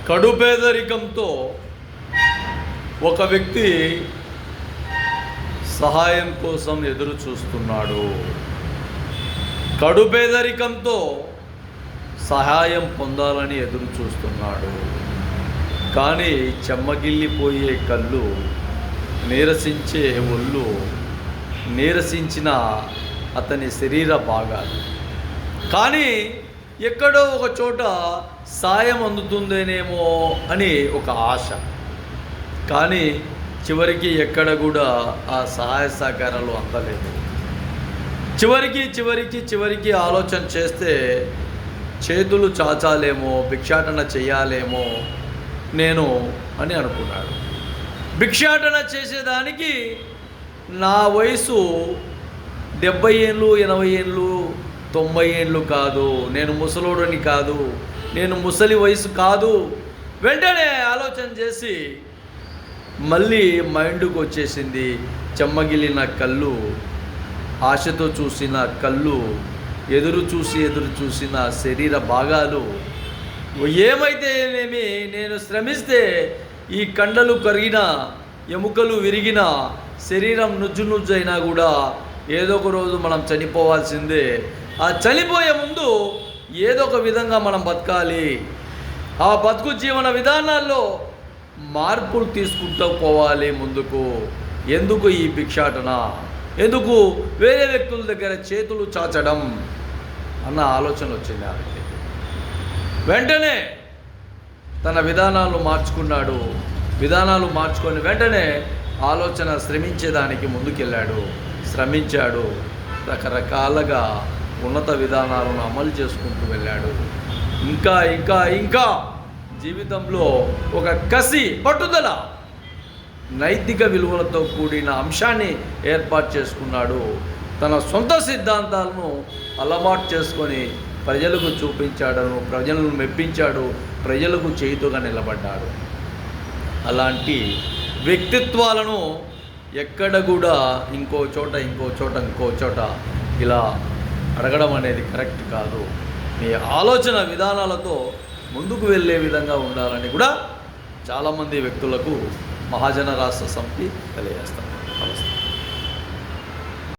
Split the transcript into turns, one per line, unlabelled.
కడు పేదరికంతో ఒక వ్యక్తి సహాయం కోసం ఎదురు చూస్తున్నాడు. కడు పేదరికంతో సహాయం పొందాలని ఎదురు చూస్తున్నాడు. కానీ చెమ్మగిల్లిపోయే కళ్ళు, నీరసించే ఒళ్ళు, నీరసించిన అతని శరీర భాగాలు, కానీ ఎక్కడో ఒక చోట సాయం అందుతుందేనేమో అని ఒక ఆశ. కానీ చివరికి ఎక్కడ కూడా ఆ సహాయ సహకారాలు అందలేదు. చివరికి ఆలోచన చేస్తే చేతులు చాచాలేమో, భిక్షాటన చేయాలేమో నేను అని అనుకున్నాడు. భిక్షాటన చేసేదానికి నా వయసు 70 ఏళ్ళు, 80 ఏళ్ళు, 90 ఏళ్ళు కాదు. నేను ముసలోడని కాదు, నేను ముసలి వయసు కాదు. వెంటనే ఆలోచన చేసి మళ్ళీ మైండ్కి వచ్చేసింది. చెమ్మగిలిన కళ్ళు, ఆశతో చూసిన కళ్ళు, ఎదురు చూసిన శరీర భాగాలు, ఏమైతేనేమి నేను శ్రమిస్తే ఈ కండలు కరిగిన, ఎముకలు విరిగిన, శరీరం నుజ్జు అయినా కూడా ఏదో ఒక రోజు మనం చనిపోవాల్సిందే. ఆ చనిపోయే ముందు ఏదో ఒక విధంగా మనం బతకాలి. ఆ బతుకు జీవన విధానాల్లో మార్పులు తీసుకుంటూ పోవాలి ముందుకు. ఎందుకు ఈ భిక్షాటన, ఎందుకు వేరే వ్యక్తుల దగ్గర చేతులు చాచడం అన్న ఆలోచన వచ్చింది ఆ వ్యక్తికి. వెంటనే తన విధానాలు మార్చుకున్నాడు. విధానాలు మార్చుకొని వెంటనే ఆలోచన శ్రమించేదానికి ముందుకెళ్ళాడు. శ్రమించాడు. రకరకాలుగా ఉన్నత విధానాలను అమలు చేసుకుంటూ వెళ్ళాడు. ఇంకా జీవితంలో ఒక కసి, పట్టుదల, నైతిక విలువలతో కూడిన అంశాన్ని ఏర్పాటు చేసుకున్నాడు. తన సొంత సిద్ధాంతాలను అలవాటు చేసుకొని ప్రజలకు చూపించాడను, ప్రజలను మెప్పించాడు, ప్రజలకు చేతుగా నిలబడ్డాడు. అలాంటి వ్యక్తిత్వాలను ఎక్కడ కూడా ఇంకో చోట ఇలా అడగడం అనేది కరెక్ట్ కాదు. మీ ఆలోచన విధానాలతో ముందుకు వెళ్ళే విధంగా ఉండాలని కూడా చాలామంది వ్యక్తులకు మహాజన రాష్ట్ర సమితి తెలియజేస్తారు.